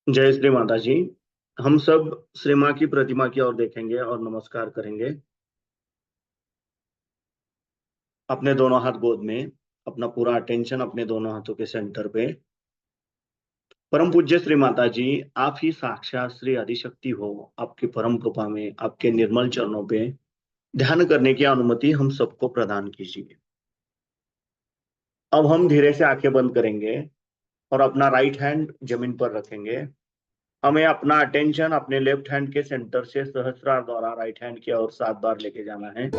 जय श्री माता जी। हम सब श्री माँ की प्रतिमा की ओर देखेंगे और नमस्कार करेंगे। अपने दोनों हाथ गोद में, अपना पूरा अटेंशन अपने दोनों हाथों के सेंटर पे। परम पूज्य श्री माता जी, आप ही साक्षात श्री आदिशक्ति हो। आपकी परम कृपा में, आपके निर्मल चरणों पे ध्यान करने की अनुमति हम सबको प्रदान कीजिए। अब हम धीरे से आंखें बंद करेंगे और अपना राइट हैंड जमीन पर रखेंगे। हमें अपना अटेंशन अपने लेफ्ट हैंड के सेंटर से सहस्रार द्वारा राइट हैंड की ओर 7 बार लेके जाना है।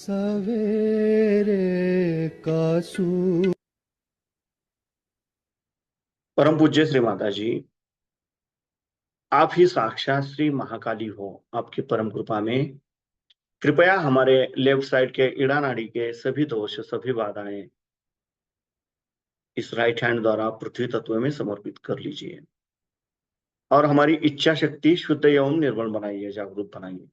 सवेरे का सू परम पूज्य श्री माता जी, आप ही साक्षात श्री महाकाली हो। आपकी परम कृपा में कृपया हमारे लेफ्ट साइड के इड़ा नाड़ी के सभी दोष, सभी बाधाएं इस राइट हैंड द्वारा पृथ्वी तत्व में समर्पित कर लीजिए और हमारी इच्छा शक्ति शुद्ध एवं निर्मल बनाइए, जागरूक बनाइए।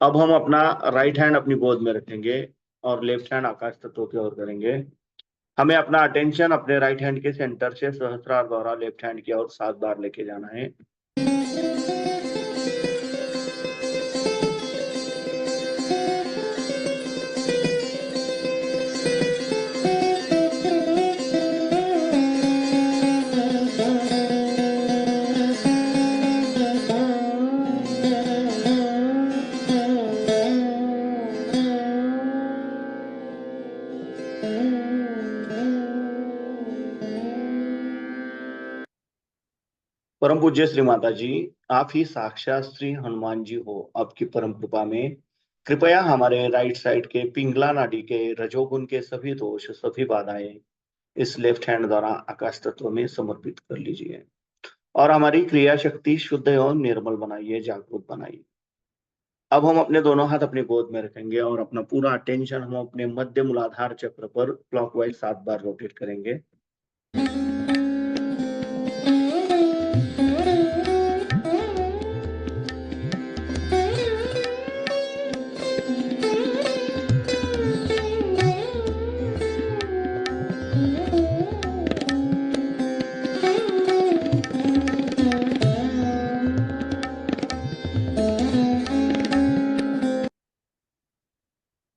अब हम अपना राइट हैंड अपनी गोद में रखेंगे और लेफ्ट हैंड आकाश तत्व की ओर करेंगे। हमें अपना अटेंशन अपने राइट हैंड के सेंटर से सहस्रार द्वारा लेफ्ट हैंड की ओर 7 बार लेके जाना है। परम पूज्य श्री माता जी, आप ही साक्षात श्री हनुमान जी हो। आपकी परम कृपा में कृपया हमारे राइट साइड के पिंगला नाड़ी के रजोगुण के सभी दोष, सभी बाधाएं इस लेफ्ट हैंड द्वारा आकाश तत्व में समर्पित कर लीजिए और हमारी क्रिया शक्ति शुद्ध एवं निर्मल बनाइए, जागरूक बनाइए। अब हम अपने दोनों हाथ अपनी गोद में रखेंगे और अपना पूरा अटेंशन हम अपने मध्य मूलाधार चक्र पर क्लॉकवाइज 7 बार रोटेट करेंगे।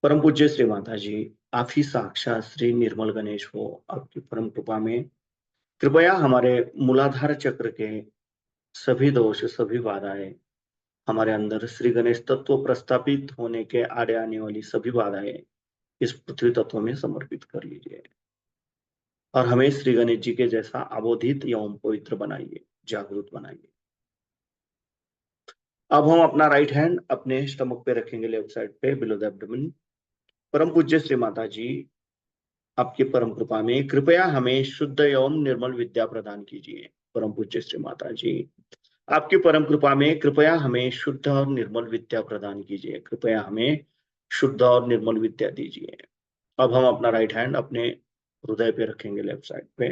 परम पूज्य श्री माता जी, आप ही साक्षात श्री निर्मल गणेश हो। आपकी परम कृपा में कृपया हमारे मूलाधार चक्र के सभी दोष, सभी बाधाएं हमारे अंदर श्री गणेश तत्व प्रस्थापित होने के आड़े आने वाली सभी बाधाएं इस पृथ्वी तत्व में समर्पित कर लीजिए और हमें श्री गणेश जी के जैसा अबोधित एवं पवित्र बनाइए, जागरूक बनाइए। अब हम अपना राइट हैंड अपने स्टमक पे रखेंगे, लेफ्ट साइड पे बिलो द एब्डोमेन। परम पूज्य श्री माता जी, आपकी परम कृपा में कृपया हमें शुद्ध एवं निर्मल विद्या प्रदान कीजिए। परम पूज्य श्री माता जी, आपकी परम कृपा में कृपया हमें शुद्ध और निर्मल विद्या प्रदान कीजिए। कृपया हमें शुद्ध और निर्मल विद्या दीजिए। अब हम अपना राइट हैंड अपने हृदय पे रखेंगे, लेफ्ट साइड पे।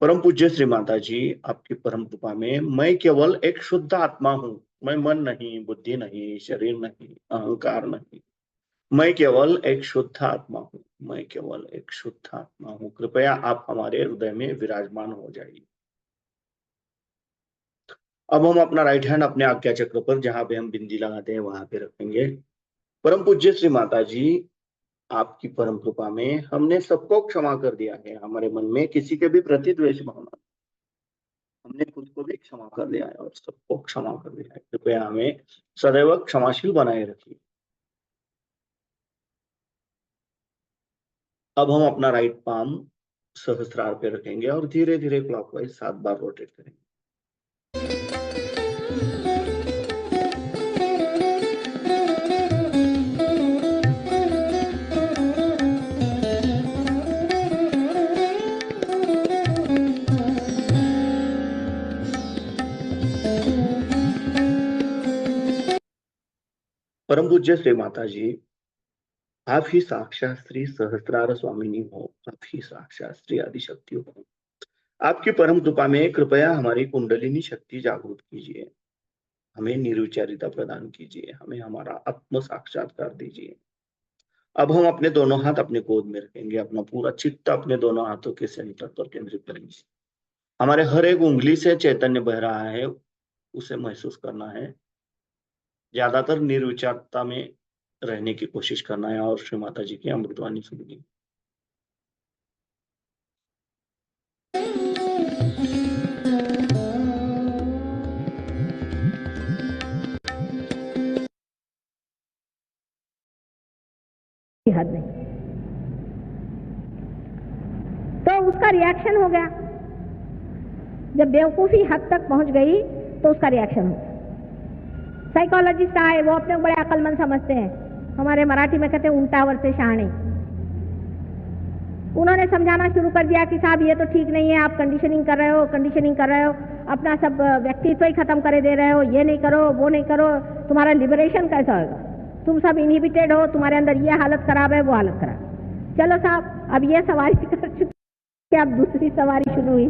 परम पूज्य श्री माता जी, आपकी परम कृपा में मैं केवल एक शुद्ध आत्मा हूँ। मैं मन नहीं, बुद्धि नहीं, शरीर नहीं, अहंकार नहीं। मैं केवल एक शुद्ध आत्मा हूँ। मैं केवल एक शुद्ध आत्मा हूँ। कृपया आप हमारे हृदय में विराजमान हो जाइए। अब हम अपना राइट हैंड अपने आज्ञा चक्र पर, जहां पे हम बिंदी लगाते हैं, वहां पे रखेंगे। परम पूज्य श्री माता जी, आपकी परम कृपा में हमने सबको क्षमा कर दिया है। हमारे मन में किसी के भी प्रति द्वेष भावना, हमने खुद को भी क्षमा कर दिया है और सबको क्षमा कर दिया है। कृपया हमें सदैव क्षमाशील बनाए रखिए। अब हम अपना राइट पाम सहस्त्रार पे रखेंगे और धीरे धीरे क्लॉकवाइज 7 बार रोटेट करेंगे। परम पूज्य श्री माता जी, आप ही साक्षात श्री सहस्त्रार स्वामिनी हो, आप ही साक्षात श्री आदिशक्ति हो। आपकी परम कृपा में कृपया हमारी कुंडलिनी शक्ति जागृत कीजिए, हमें निर्विचारिता प्रदान कीजिए, हमें हमारा आत्म साक्षात्कार दीजिए। अब हम अपने दोनों हाथ अपने गोद में रखेंगे, अपना पूरा चित्त अपने दोनों हाथों के सेंटर पर केंद्रित करेंगे। हमारे हर एक उंगली से चैतन्य बह रहा है, उसे महसूस करना है। ज्यादातर निर्विचारता में रहने की कोशिश करना है और श्री माता जी की अमृतवाणी सुननी। हद नहीं। तो उसका रिएक्शन हो गया, जब बेवकूफी हद तक पहुंच गई तो उसका रिएक्शन हो गया। साइकोलॉजिस्ट आए, वो अपने बड़े अक्लमंद समझते हैं, हमारे मराठी में कहते हैं उल्टावर से शहाणे। उन्होंने समझाना शुरू कर दिया कि साहब ये तो ठीक नहीं है, आप कंडीशनिंग कर रहे हो, अपना सब व्यक्तित्व ही खत्म करे दे रहे हो, ये नहीं करो, वो नहीं करो, तुम्हारा लिबरेशन कैसा होगा, तुम सब इनहिबिटेड हो, तुम्हारे अंदर ये हालत खराब है, वो हालत खराब। चलो साहब, अब ये सवारी कर चुके, अब दूसरी सवारी शुरू हुई।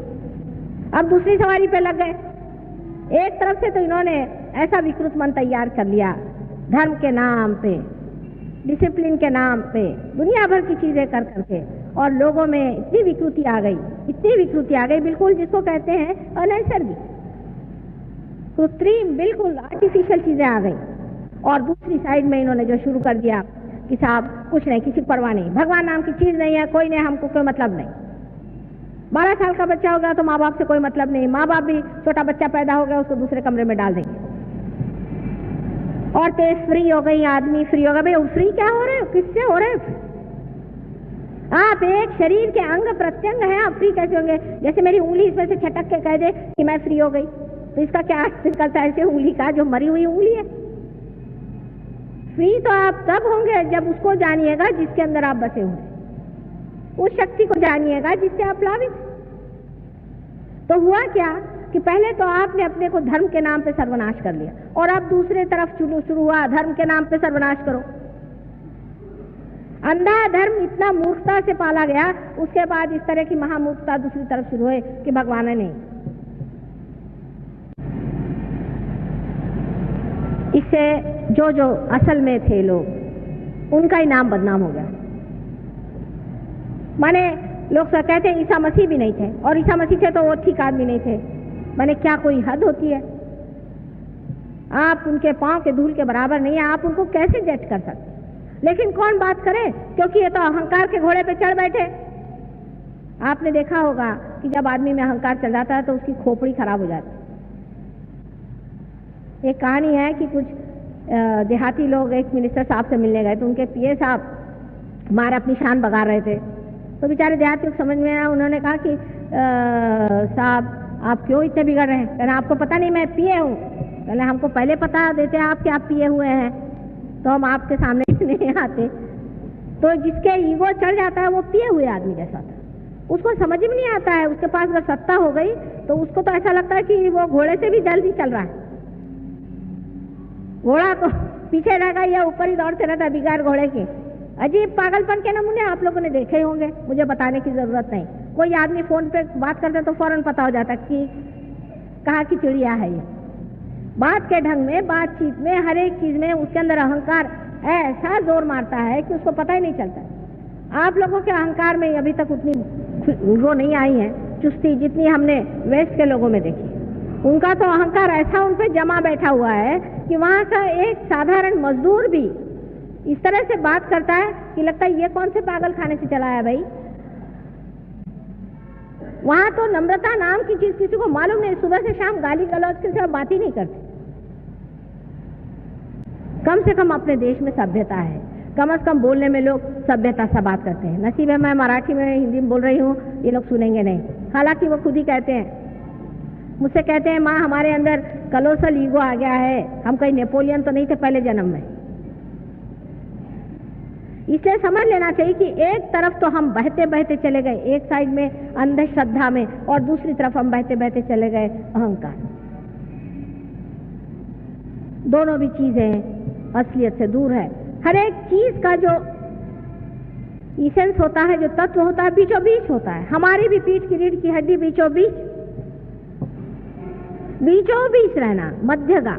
अब दूसरी सवारी पे लग गए। एक तरफ से तो इन्होंने ऐसा विकृत मन तैयार कर लिया, धर्म के नाम पे, डिसिप्लिन के नाम पे दुनिया भर की चीजें कर करके, और लोगों में इतनी विकृति आ गई, बिल्कुल जिसको कहते हैं अनैसर्गिक, कृत्रिम, बिल्कुल आर्टिफिशियल चीजें आ गई। और दूसरी साइड में इन्होंने जो शुरू कर दिया कि साहब कुछ नहीं, किसी परवाह नहीं, भगवान नाम की चीज नहीं है, कोई नहीं, हमको कोई मतलब नहीं। 12 साल का बच्चा हो गया तो माँ बाप से कोई मतलब नहीं, माँ बाप भी छोटा बच्चा पैदा हो गया उसको दूसरे कमरे में डाल देंगे। औरतें फ्री हो गई, आदमी फ्री हो गया। भाई फ्री क्या हो रहे हो, किससे हो रहे हो? आप एक शरीर के अंग प्रत्यंग हैं, आप फ्री कैसे होंगे? जैसे मेरी उंगली इसमें से छटक के कह दे कि मैं फ्री हो गई, तो इसका क्या अर्थ निकलता है? ऐसे उंगली का जो मरी हुई उंगली है। फ्री तो आप तब होंगे जब उसको जानिएगा जिसके अंदर आप बसे हुए, उस शक्ति को जानिएगा जिससे आप प्लावित। तो हुआ क्या कि पहले तो आपने अपने को धर्म के नाम पे सर्वनाश कर लिया, और अब दूसरे तरफ शुरू हुआ धर्म के नाम पे सर्वनाश करो। अंधा धर्म इतना मूर्खता से पाला गया, उसके बाद इस तरह की महामूर्खता दूसरी तरफ शुरू हुई कि भगवान है नहीं। इससे जो असल में थे लोग, उनका ही नाम बदनाम हो गया। माने लोग कहते हैं ईसा मसीह भी नहीं थे, और ईसा मसीह थे तो वो ठीक आदमी नहीं थे। माने क्या कोई हद होती है? आप उनके पांव के धूल के बराबर नहीं है, आप उनको कैसे जज कर सकते? लेकिन कौन बात करे, क्योंकि ये तो अहंकार के घोड़े पे चढ़ बैठे। आपने देखा होगा कि जब आदमी में अहंकार चल जाता है तो उसकी खोपड़ी खराब हो जाती है। एक कहानी है कि कुछ देहाती लोग एक मिनिस्टर साहब से मिलने गए, तो उनके पीए साहब हमारे अपनी शान बगा रहे थे। तो बेचारे देहाती को समझ में आया, उन्होंने कहा कि साहब आप क्यों इतने बिगड़ रहे हैं? कहना आपको पता नहीं मैं पिए हूँ? कहना हमको पहले पता देते आप कि आप पिए हुए हैं तो हम आपके सामने नहीं आते। तो जिसके ईगो चढ़ जाता है वो पिए हुए आदमी जैसा था, उसको समझ में नहीं आता है। उसके पास अगर सत्ता हो गई तो उसको तो ऐसा लगता है कि वो घोड़े से भी जल्दी चल रहा है। घोड़ा तो पीछे रहेगा या ऊपर ही दौड़ते रहता है बिगाड़ घोड़े के। अजीब पागलपन के नमूने आप लोगों ने देखे होंगे, मुझे बताने की जरूरत नहीं। कोई आदमी फोन पे बात करता तो फौरन पता हो जाता कि कहाँ की चिड़िया है ये। बात के ढंग में, बातचीत में, हर एक चीज में उसके अंदर अहंकार ऐसा जोर मारता है कि उसको पता ही नहीं चलता। आप लोगों के अहंकार में अभी तक उतनी वो नहीं आई है चुस्ती जितनी हमने वेस्ट के लोगों में देखी। उनका तो अहंकार ऐसा उन पे जमा बैठा हुआ है कि वहां का एक साधारण मजदूर भी इस तरह से बात करता है कि लगता है ये कौन से पागल खाने से चला है भाई। वहां तो नम्रता नाम की चीज किसी को मालूम नहीं। सुबह से शाम गाली गलौज के सिवा बात ही नहीं करते। कम से कम अपने देश में सभ्यता है, कम से कम बोलने में लोग सभ्यता से बात करते हैं। नसीब है मैं मराठी में हिंदी में बोल रही हूँ, ये लोग सुनेंगे नहीं। हालांकि वो खुद ही कहते हैं, मुझसे कहते हैं माँ हमारे अंदर कलोसल ईगो आ गया है, हम कहीं नेपोलियन तो नहीं थे पहले जन्म में। इसलिए समझ लेना चाहिए कि एक तरफ तो हम बहते बहते चले गए, एक साइड में अंधश्रद्धा में, और दूसरी तरफ हम बहते बहते चले गए अहंकार। दोनों भी चीजें असलियत से दूर है। हर एक चीज का जो इसेंस होता है, जो तत्व होता है, बीचों बीच होता है। हमारी भी पीठ की रीढ़ की हड्डी बीचों बीच रहना, मध्यगा,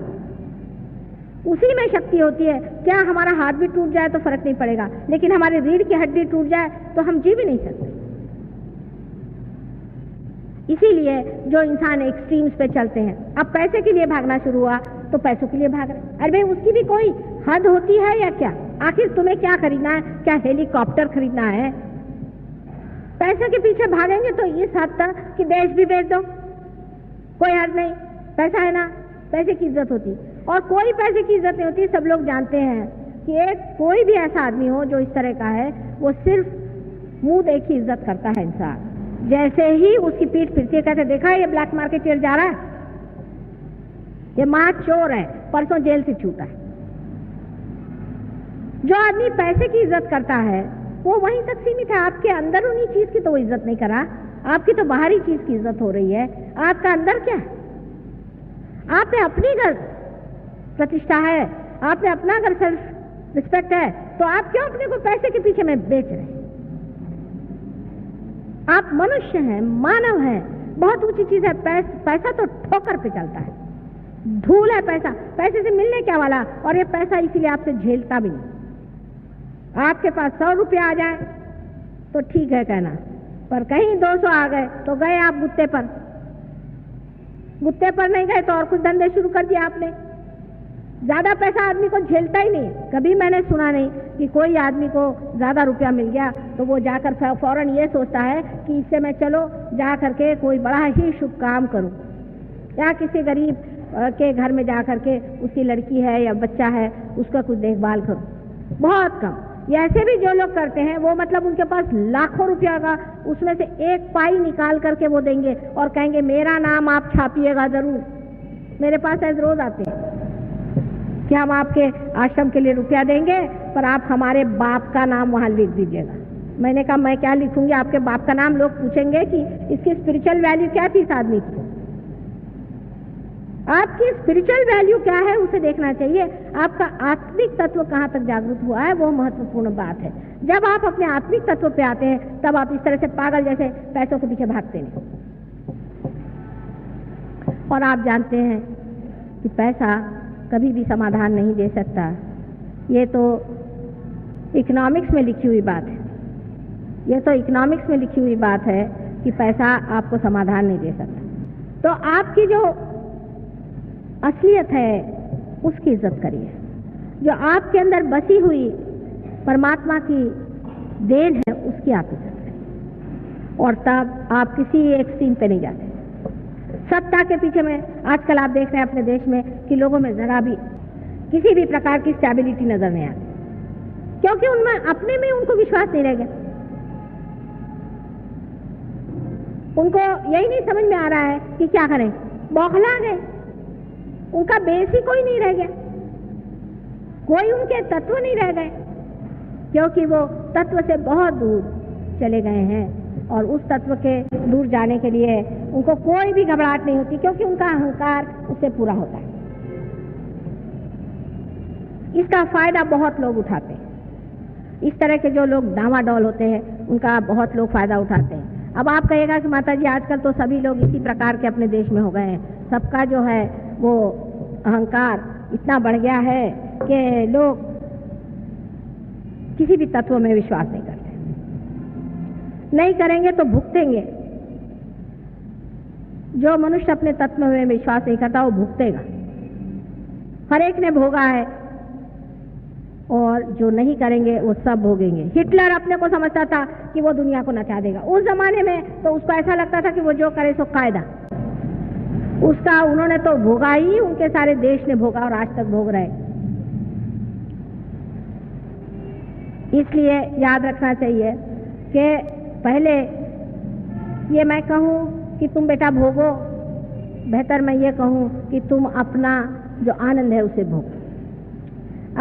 उसी में शक्ति होती है। क्या हमारा हाथ भी टूट जाए तो फर्क नहीं पड़ेगा, लेकिन हमारी रीढ़ की हड्डी टूट जाए तो हम जी भी नहीं सकते। इसीलिए जो इंसान एक्सट्रीम्स पे चलते हैं, अब पैसे के लिए भागना शुरू हुआ तो पैसों के लिए भाग रहे। अरे भाई, उसकी भी कोई हद होती है या क्या? आखिर तुम्हें क्या खरीदना है? क्या हेलीकॉप्टर खरीदना है? पैसे के पीछे भागेंगे तो इस हद तक कि देश भी बेच दो, कोई हद नहीं। पैसा है ना, पैसे की इज्जत होती, और कोई पैसे की इज्जत नहीं होती। सब लोग जानते हैं कि एक कोई भी ऐसा आदमी हो जो इस तरह का है, वो सिर्फ मुंह देखी इज्जत करता है इंसान। जैसे ही उसकी पीठ फिरती है, कहते देखा ये ब्लैक मार्केटियर जा रहा है, ये महा चोर है, परसों जेल से छूटा है। जो आदमी पैसे की इज्जत करता है वो वहीं तक सीमित है। आपके अंदर उन्हीं चीज की तो वो इज्जत नहीं करा, आपकी तो बाहरी चीज की इज्जत हो रही है। आपका अंदर क्या है? आप में अपनी घर प्रतिष्ठा है, आप में अपना अगर सेल्फ रिस्पेक्ट है, तो आप क्यों अपने को पैसे के पीछे में बेच रहे हैं? आप मनुष्य हैं, मानव हैं, बहुत ऊंची चीज है। पैसा तो ठोकर पे चलता है, धूल है पैसा। पैसे से मिलने क्या वाला? और ये पैसा इसीलिए आपसे झेलता भी नहीं। आपके पास 100 रुपया आ जाए तो ठीक है कहना, पर कहीं 200 आ गए तो गए आप गुत्ते पर। गुत्ते पर नहीं गए तो और कुछ धंधे शुरू कर दिया आपने। ज्यादा पैसा आदमी को झेलता ही नहीं। कभी मैंने सुना नहीं कि कोई आदमी को ज्यादा रुपया मिल गया तो वो जाकर फौरन ये सोचता है कि इससे मैं चलो जा करके कोई बड़ा ही शुभ काम करूं, या किसी गरीब के घर में जा करके उसकी लड़की है या बच्चा है उसका कुछ देखभाल करूं। बहुत कम। ये ऐसे भी जो लोग करते हैं वो मतलब उनके पास लाखों रुपया का उसमें से एक पाई निकाल करके वो देंगे और कहेंगे मेरा नाम आप छापिएगा जरूर। मेरे पास ऐसे रोज आते हैं कि हम आपके आश्रम के लिए रुपया देंगे पर आप हमारे बाप का नाम वहां लिख दीजिएगा। मैंने कहा मैं क्या लिखूंगी आपके बाप का नाम? लोग पूछेंगे कि इसकी स्पिरिचुअल वैल्यू क्या थी इस आदमी की। आपकी स्पिरिचुअल वैल्यू क्या है उसे देखना चाहिए। आपका आत्मिक तत्व कहाँ तक जागृत हुआ है वो महत्वपूर्ण बात है। जब आप अपने आत्मिक तत्व पे आते हैं तब आप इस तरह से पागल जैसे पैसों के पीछे भागते नहीं। और आप जानते हैं कि पैसा कभी भी समाधान नहीं दे सकता। ये तो इकोनॉमिक्स में लिखी हुई बात है। ये तो इकोनॉमिक्स में लिखी हुई बात है कि पैसा आपको समाधान नहीं दे सकता। तो आपकी जो असलियत है उसकी इज्जत करिए। जो आपके अंदर बसी हुई परमात्मा की देन है उसकी आप इज्जत करिए, और तब आप किसी एक्सट्रीम पे नहीं जाते। सत्ता के पीछे में आजकल आप देख रहे हैं अपने देश में कि लोगों में जरा भी किसी भी प्रकार की स्टेबिलिटी नजर नहीं आती, क्योंकि उनमें अपने में उनको विश्वास नहीं रह गया। उनको यही नहीं समझ में आ रहा है कि क्या करें, बौखला गए। उनका बेस ही कोई नहीं रह गया, कोई उनके तत्व नहीं रह गए, क्योंकि वो तत्व से बहुत दूर चले गए हैं। और उस तत्व के दूर जाने के लिए उनको कोई भी घबराहट नहीं होती, क्योंकि उनका अहंकार उससे पूरा होता है। इसका फायदा बहुत लोग उठाते हैं। इस तरह के जो लोग डामाडोल होते हैं उनका बहुत लोग फायदा उठाते हैं। अब आप कहिएगा कि माता जी आजकल तो सभी लोग इसी प्रकार के अपने देश में हो गए हैं। सबका जो है वो अहंकार इतना बढ़ गया है कि लोग किसी भी तत्व में विश्वास नहीं करते। नहीं करेंगे तो भुगतेंगे। जो मनुष्य अपने तत्व में विश्वास नहीं करता वो भुगतेगा। हर एक ने भोगा है, और जो नहीं करेंगे वो सब भोगेंगे। हिटलर अपने को समझता था कि वो दुनिया को नचा देगा। उस जमाने में तो उसको ऐसा लगता था कि वो जो करे सो कायदा। उसका उन्होंने तो भोगा ही, उनके सारे देश ने भोगा और आज तक भोग रहे। इसलिए याद रखना चाहिए कि पहले ये मैं कहूँ कि तुम बेटा भोगो, बेहतर मैं ये कहूँ कि तुम अपना जो आनंद है उसे भोगो,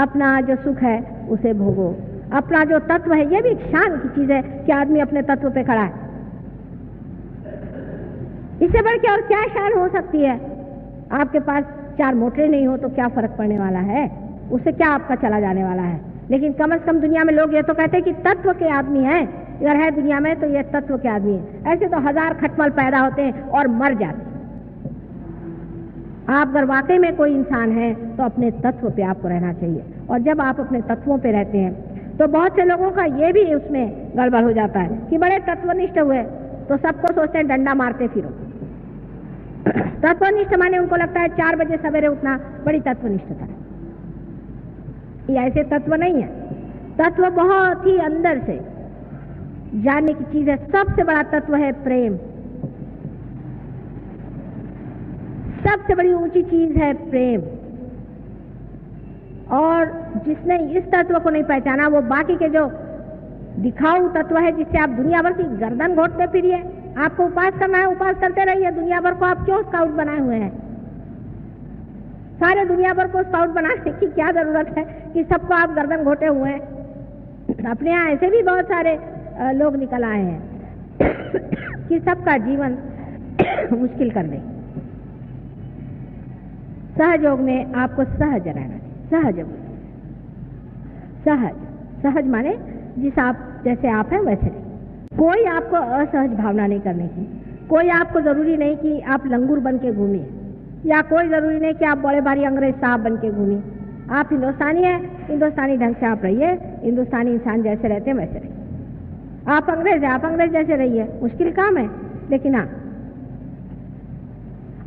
अपना जो सुख है उसे भोगो, अपना जो तत्व है। ये भी एक शान की चीज है कि आदमी अपने तत्व पे खड़ा है। इससे बढ़ के और क्या शान हो सकती है? आपके पास 4 मोटरें नहीं हो तो क्या फर्क पड़ने वाला है? उससे क्या आपका चला जाने वाला है। लेकिन कम से कम दुनिया में लोग ये तो कहते हैं कि तत्व के आदमी हैं, अगर है दुनिया में तो ये तत्व के आदमी हैं। ऐसे तो 1000 खटमल पैदा होते हैं और मर जाते हैं। आप अगर वाकई में कोई इंसान है तो अपने तत्व पे आपको रहना चाहिए, और जब आप अपने तत्वों पे रहते हैं तो बहुत से लोगों का ये भी उसमें गड़बड़ हो जाता है कि बड़े तत्वनिष्ठ हुए तो सबको सोचते हैं डंडा मारते फिरो। तत्वनिष्ठ माने उनको लगता है 4 बजे सवेरे उठना बड़ी तत्वनिष्ठता है। ये ऐसे तत्व नहीं है। तत्व बहुत ही अंदर से जानने की चीज है। सबसे बड़ा तत्व है प्रेम। सबसे बड़ी ऊंची चीज है प्रेम। और जिसने इस तत्व को नहीं पहचाना वो बाकी के जो दिखाऊ तत्व है जिससे आप दुनिया भर की गर्दन घोटते फिरिए। आपको उपास करना है, उपास करते रहिए। दुनिया भर को आप क्यों स्काउट बनाए हुए हैं? सारे दुनिया भर को स्काउट बनाने की क्या जरूरत है कि सबको आप गर्दन घोटे हुए हैं? अपने यहाँ ऐसे भी बहुत सारे लोग निकल आए हैं कि सबका जीवन मुश्किल कर दे। सहयोग में आपको सहज रहना चाहिए। सहज माने जिस आप जैसे आप हैं वैसे नहीं। कोई आपको असहज भावना नहीं करनी चाहिए। कोई आपको जरूरी नहीं कि आप लंगूर बन के घूमिए, या कोई जरूरी नहीं कि आप बड़े भारी अंग्रेज साहब बन के घूमिए। आप हिंदुस्तानी हैं, हिंदुस्तानी ढंग से आप रहिए। हिंदुस्तानी इंसान जैसे रहते हैं वैसे रहिए। आप अंग्रेज हैं, आप अंग्रेज जैसे रहिए। मुश्किल काम है, लेकिन हाँ।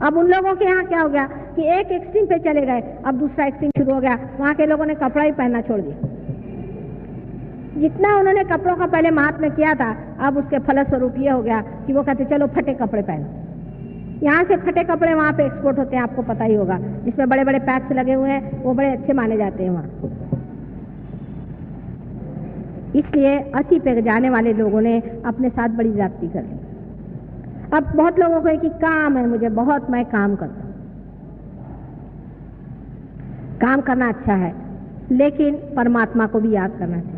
अब उन लोगों के यहाँ क्या हो गया कि एक एक्सट्रीम पे चले गए, अब दूसरा एक्सट्रीम शुरू हो गया। वहां के लोगों ने कपड़ा ही पहनना छोड़ दिया। जितना उन्होंने कपड़ों का पहले महात्म्य किया था, अब उसके फलस्वरूप ये हो गया कि वो कहते चलो फटे कपड़े पहनो। यहाँ से फटे कपड़े वहां पे एक्सपोर्ट होते हैं, आपको पता ही होगा, जिसमें बड़े बड़े पैक्स लगे हुए हैं, वो बड़े अच्छे माने जाते हैं वहां। इसलिए अति पे जाने वाले लोगों ने अपने साथ बड़ी ज्यादती कर ली। अब बहुत लोगों को है कि काम है मुझे बहुत, मैं काम करता हूं। काम करना अच्छा है, लेकिन परमात्मा को भी याद करना चाहिए।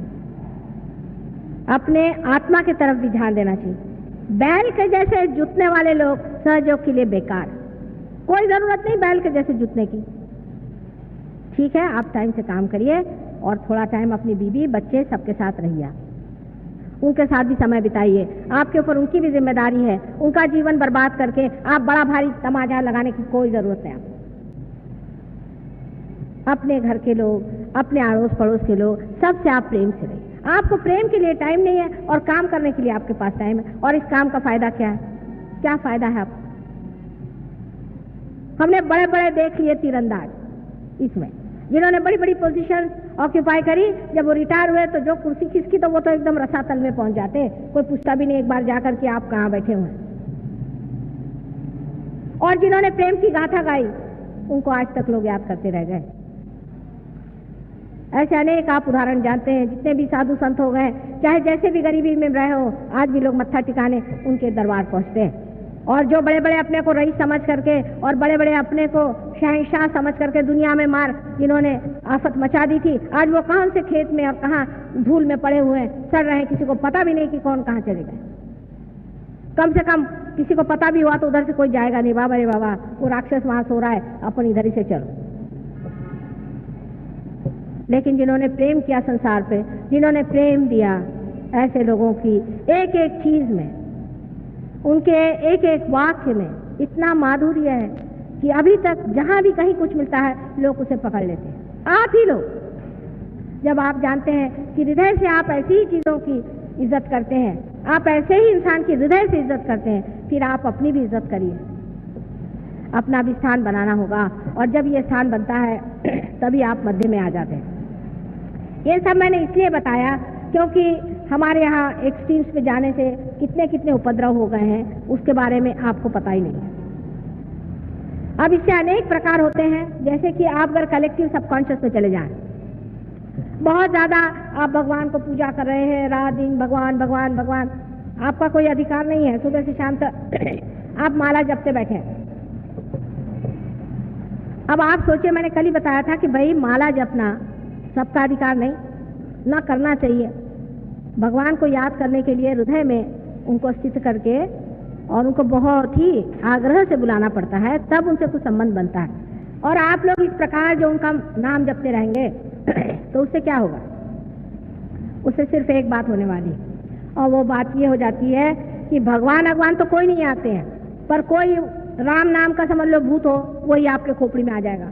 अपने आत्मा की तरफ भी ध्यान देना चाहिए। बैल के जैसे जुतने वाले लोग सहयोग के लिए बेकार। कोई जरूरत नहीं बैल के जैसे जुतने की। ठीक है, आप टाइम से काम करिए और थोड़ा टाइम अपनी बीवी बच्चे सबके साथ रहिए, उनके साथ भी समय बिताइए। आपके ऊपर उनकी भी जिम्मेदारी है। उनका जीवन बर्बाद करके आप बड़ा भारी तमाचा लगाने की कोई जरूरत नहीं। अपने घर के लोग, अपने अड़ोस पड़ोस के लोग, सबसे आप प्रेम से रहिए। आपको प्रेम के लिए टाइम नहीं है और काम करने के लिए आपके पास टाइम है, और इस काम का फायदा क्या है? क्या फायदा है आपको? हमने बड़े बड़े देख लिए तीरंदाज इसमें, जिन्होंने बड़ी बड़ी पोजीशन ऑक्यूपाई करी। जब वो रिटायर हुए तो जो कुर्सी खिसकी तो वो तो एकदम रसातल में पहुंच जाते, कोई पूछता भी नहीं एक बार जाकर कि आप कहाँ बैठे हुए हैं। और जिन्होंने प्रेम की गाथा गाई उनको आज तक लोग याद करते रह गए। ऐसे अनेक आप उदाहरण जानते हैं। जितने भी साधु संत हो गए, चाहे जैसे भी गरीबी में रहे हो, आज भी लोग मत्था टिकाने उनके दरबार पहुंचते हैं। और जो बड़े बड़े अपने को रईस समझ करके और बड़े बड़े अपने को शहंशाह समझ करके दुनिया में मार जिन्होंने आफत मचा दी थी, आज वो कहाँ से खेत में और कहाँ धूल में पड़े हुए हैं, सड़ रहे हैं। किसी को पता भी नहीं कि कौन कहाँ चले गए। कम से कम किसी को पता भी हुआ तो उधर से कोई जाएगा नहीं, बाबा रे बाबा वो राक्षस वहां सो रहा है, अपन इधर ही से चलो। लेकिन जिन्होंने प्रेम किया संसार पे, जिन्होंने प्रेम दिया, ऐसे लोगों की एक एक चीज में, उनके एक एक वाक्य में इतना माधुर्य है कि अभी तक जहां भी कहीं कुछ मिलता है लोग उसे पकड़ लेते हैं। आप ही लोग, जब आप जानते हैं कि हृदय से आप ऐसी ही चीजों की इज्जत करते हैं, आप ऐसे ही इंसान की हृदय से इज्जत करते हैं, फिर आप अपनी भी इज्जत करिए। अपना भी स्थान बनाना होगा, और जब ये स्थान बनता है तभी आप मध्य में आ जाते हैं। ये सब मैंने इसलिए बताया क्योंकि हमारे यहाँ एक्सट्रीम्स पे जाने से कितने कितने उपद्रव हो गए हैं उसके बारे में आपको पता ही नहीं है। अब इससे अनेक प्रकार होते हैं। जैसे कि आप अगर कलेक्टिव सबकॉन्शियस में चले जाएं, बहुत ज्यादा आप भगवान को पूजा कर रहे हैं, रात दिन भगवान भगवान भगवान, आपका कोई अधिकार नहीं है। सुबह से शाम तक आप माला जपते बैठे हैं। अब आप सोचिए, मैंने कल ही बताया था कि भाई माला जपना सबका अधिकार नहीं, ना करना चाहिए। भगवान को याद करने के लिए हृदय में उनको स्थित करके और उनको बहुत ही आग्रह से बुलाना पड़ता है, तब उनसे कुछ संबंध बनता है। और आप लोग इस प्रकार जो उनका नाम जपते रहेंगे तो उससे क्या होगा? उससे सिर्फ एक बात होने वाली है, और वो बात ये हो जाती है कि भगवान तो कोई नहीं आते हैं, पर कोई राम नाम का समझ लो भूत हो, वही आपके खोपड़ी में आ जाएगा।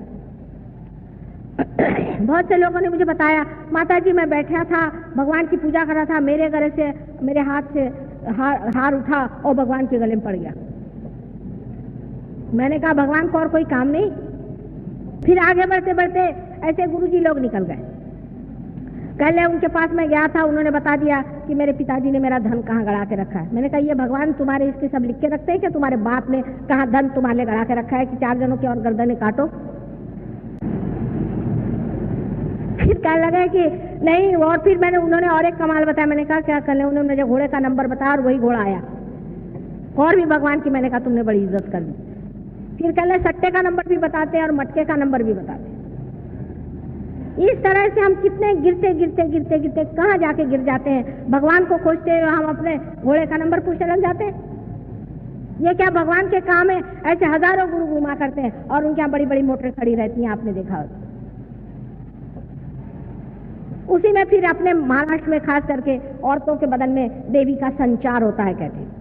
बहुत से लोगों ने मुझे बताया, माता जी मैं बैठा था, भगवान की पूजा कर रहा था, मेरे गले से, मेरे हाथ से हार उठा और भगवान के गले में पड़ गया। मैंने कहा भगवान को और कोई काम नहीं? फिर आगे बढ़ते बढ़ते ऐसे गुरुजी लोग निकल गए। कल उनके पास मैं गया था, उन्होंने बता दिया कि मेरे पिताजी ने मेरा धन कहाँ गड़ा के रखा है। मैंने कहा ये भगवान तुम्हारे इसके सब लिख के रखते हैं कि तुम्हारे बाप ने कहाँ धन तुम्हारे गड़ा के रखा है कि 4 जनों की और गर्दनें काटो? फिर कहने लगा कि नहीं। और फिर उन्होंने और एक कमाल बताया। मैंने कहा क्या? कल उन्होंने मुझे घोड़े का नंबर बताया और वही घोड़ा आया, और भी भगवान की। मैंने कहा तुमने बड़ी इज्जत कर दी। फिर कल सट्टे का नंबर भी बताते हैं और मटके का नंबर भी बताते हैं। इस तरह से हम कितने गिरते गिरते गिरते गिरते कहाँ जाके गिर जाते हैं। भगवान को खोजते हुए हम अपने घोड़े का नंबर पूछने लग जाते हैं। ये क्या भगवान के काम है? ऐसे हजारों गुरु घुमा करते हैं और उनके यहाँ बड़ी बड़ी मोटरें खड़ी रहती हैं, आपने देखा हो। उसी में फिर अपने महाराष्ट्र में खास करके औरतों के बदन में देवी का संचार होता है, कहते हैं।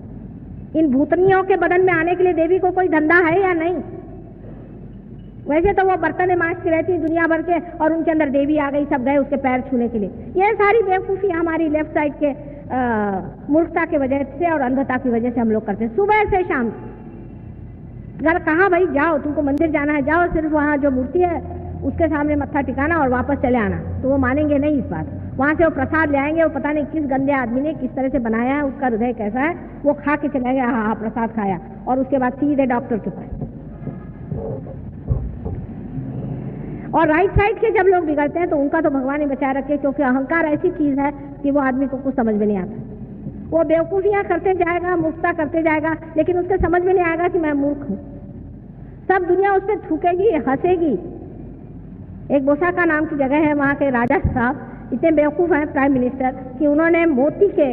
इन भूतनियों के बदन में आने के लिए देवी को कोई धंधा है या नहीं? वैसे तो वो बर्तन मांजती रहती दुनिया भर के, और उनके अंदर देवी आ गई, सब गए उसके पैर छूने के लिए। ये सारी बेवकूफ़ी हमारी लेफ्ट साइड के मूर्खता की वजह से और अंधता की वजह से हम लोग करते हैं। सुबह से शाम घर कहाँ भाई जाओ, तुमको मंदिर जाना है जाओ, सिर्फ वहाँ जो मूर्ति है उसके सामने मत्था टिकाना और वापस चले आना। तो वो मानेंगे नहीं इस बात। वहाँ से वो प्रसाद ले आएंगे, वो पता नहीं किस गंदे आदमी ने किस तरह से बनाया है, उसका हृदय कैसा है, वो खा के चले गए, हाँ प्रसाद खाया, और उसके बाद सीधे डॉक्टर के पास। और राइट साइड के जब लोग बिगड़ते हैं तो उनका तो भगवान ही बचाए रखे, क्योंकि अहंकार ऐसी चीज है कि वो आदमी को कुछ समझ में नहीं आता। वो बेवकूफियां करते जाएगा, मूर्खता करते जाएगा, लेकिन उसके समझ में नहीं आएगा कि मैं मूर्ख हूँ। सब दुनिया उस पर थूकेगी, हंसेगी। एक बोसाका नाम की जगह है, वहाँ के राजा साहब इतने बेवकूफ हैं, प्राइम मिनिस्टर, कि उन्होंने मोती के,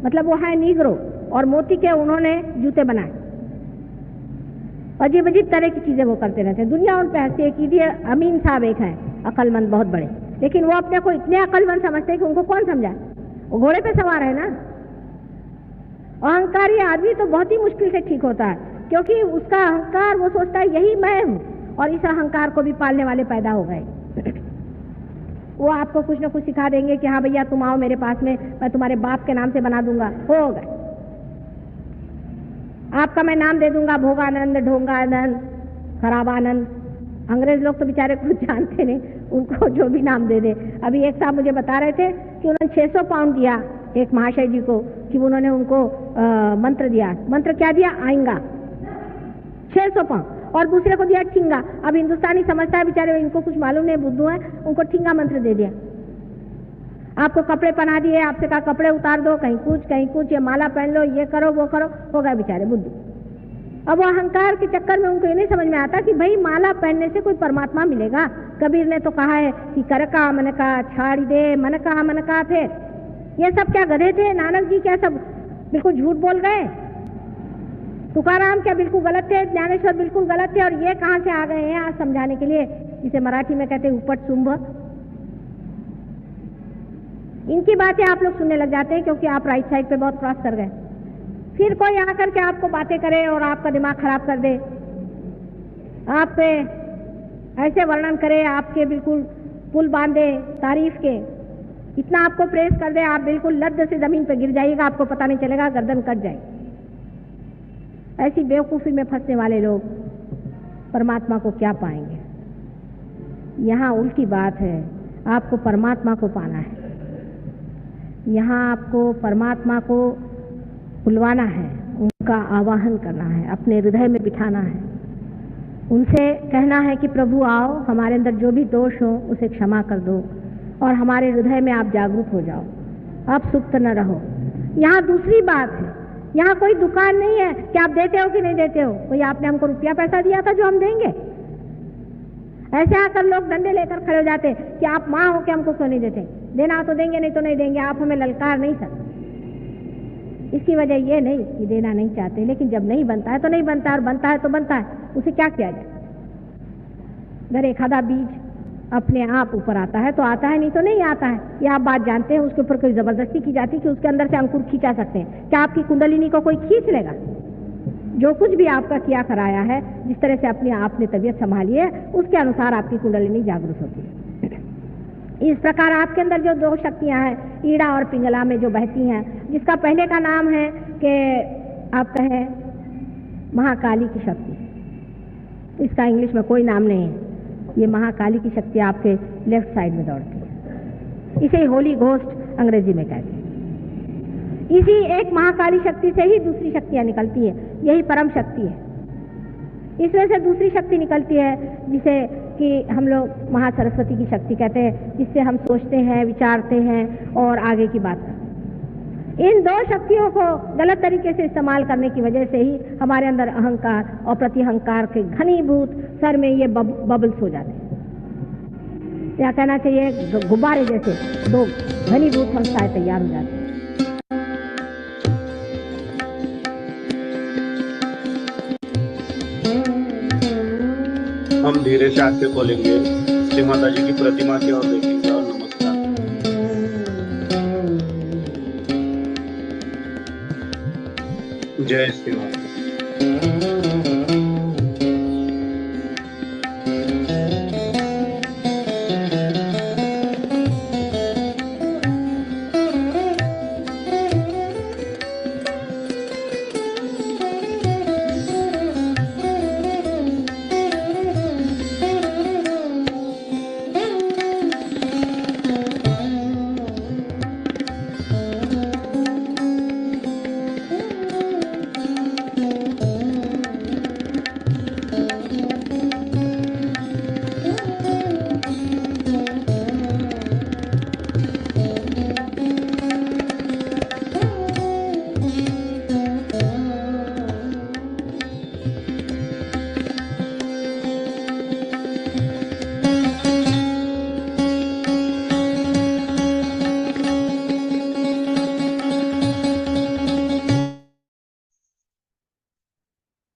मतलब वो है नीग्रो, और मोती के उन्होंने जूते बनाए। अजीब अजीब तरह की चीजें वो करते रहते हैं। दुनिया उन पे हंसती है कि ये अमीन साहब एक हैं अकलमंद बहुत बड़े, लेकिन वो अपने को इतने अकलमंद समझते हैं कि उनको कौन समझाए। वो घोड़े पे सवार है ना। अहंकारी आदमी तो बहुत ही मुश्किल से ठीक होता है, क्योंकि उसका अहंकार, वो सोचता है यही मैं हूँ, और इस अहंकार को भी पालने वाले पैदा हो गए। वो आपको कुछ न कुछ सिखा देंगे कि हाँ भैया तुम आओ मेरे पास में, मैं तुम्हारे बाप के नाम से बना दूंगा, हो गए। आपका मैं नाम दे दूंगा, भोगानंद, ढोंगानंद, खराबानंद। अंग्रेज लोग तो बेचारे कुछ जानते नहीं, उनको जो भी नाम दे दे। अभी एक साहब मुझे बता रहे थे कि उन्होंने 600 पाउंड दिया एक महाशय जी को, कि उन्होंने उनको मंत्र दिया। मंत्र क्या दिया? आएगा 600 पाउंड। और दूसरे को दिया ठिंगा। अब हिंदुस्तानी समझता है बेचारे, इनको कुछ मालूम नहीं, बुद्धू है, उनको ठिंगा मंत्र दे दिया। आपको कपड़े पहना दिए, आपसे कहा कपड़े उतार दो, कहीं कुछ, ये माला पहन लो, ये करो वो करो, हो गए बेचारे बुद्धू। अब वो अहंकार के चक्कर में उनको ये नहीं समझ में आता कि भाई माला पहनने से कोई परमात्मा मिलेगा। कबीर ने तो कहा है कि कर का मन का छाड़ी दे, मन का फिर। ये सब क्या गधे थे? नानक जी क्या सब बिल्कुल झूठ बोल गए? तुकाराम क्या बिल्कुल गलत थे? ज्ञानेश्वर बिल्कुल गलत थे? और ये कहाँ से आ गए हैं आज समझाने के लिए, जिसे मराठी में कहते हैं उपट शुंभ। इनकी बातें आप लोग सुनने लग जाते हैं, क्योंकि आप राइट साइड पे बहुत क्रॉस कर गए। फिर कोई आकर के आपको बातें करे और आपका दिमाग खराब कर दे, आप पे ऐसे वर्णन करे, आपके बिल्कुल पुल बांधे तारीफ के, इतना आपको प्रेस कर दे, आप बिल्कुल लद्द से जमीन पे गिर जाइएगा, आपको पता नहीं चलेगा, गर्दन कट जाएगी। ऐसी बेवकूफ़ी में फंसने वाले लोग परमात्मा को क्या पाएंगे? यहाँ उल्टी बात है, आपको परमात्मा को पाना है। यहाँ आपको परमात्मा को बुलवाना है, उनका आवाहन करना है, अपने हृदय में बिठाना है, उनसे कहना है कि प्रभु आओ, हमारे अंदर जो भी दोष हो उसे क्षमा कर दो, और हमारे हृदय में आप जागरूक हो जाओ, आप सुप्त न रहो। यहाँ दूसरी बात है, यहाँ कोई दुकान नहीं है कि आप देते हो कि नहीं देते हो। कोई आपने हमको रुपया पैसा दिया था जो हम देंगे? ऐसे आकर लोग डंडे लेकर खड़े हो जाते कि आप माँ हो के हमको क्यों नहीं देते? देना तो देंगे, नहीं तो नहीं देंगे, आप हमें ललकार नहीं सकते। इसकी वजह ये नहीं कि देना नहीं चाहते, लेकिन जब नहीं बनता है तो नहीं बनता, और बनता है तो बनता है, उसे क्या किया जाए? अगर एखादा बीज अपने आप ऊपर आता है तो आता है, नहीं तो नहीं आता है। ये आप बात जानते हैं। उसके ऊपर कोई जबरदस्ती की जाती है कि उसके अंदर से अंकुर खींचा सकते हैं। क्या आपकी कुंडलिनी को कोई खींच लेगा? जो कुछ भी आपका किया कराया है, जिस तरह से अपनी आपने तबीयत संभाली है, उसके अनुसार आपकी कुंडलिनी जागृत होती है। इस प्रकार आपके अंदर जो दो शक्तियां हैं, ईड़ा और पिंगला में जो बहती हैं, जिसका पहले का नाम है कि आप कहें महाकाली की शक्ति, इसका इंग्लिश में कोई नाम नहीं है। ये महाकाली की शक्ति आपके लेफ्ट साइड में दौड़ती है। इसे होली घोस्ट अंग्रेजी में कहते हैं। इसी एक महाकाली शक्ति से ही दूसरी शक्तियां निकलती है। यही परम शक्ति है। इसमें से दूसरी शक्ति निकलती है जिसे कि हम लोग महासरस्वती की शक्ति कहते हैं, जिससे हम सोचते हैं, विचारते हैं और आगे की बात करते हैं। इन दो शक्तियों को गलत तरीके से इस्तेमाल करने की वजह से ही हमारे अंदर अहंकार और प्रतिअहंकार के घनीभूत सर में ये बबल्स हो जाते हैं। क्या कहना चाहिए, गुब्बारे जैसे दो घनीभूत हंसाएं तैयार हो जाती हैं। हम धीरे से आंखें खोलेंगे, श्री माता जी की प्रतिमा की ओर देखेंगे और नमस्कार। जय श्री माता।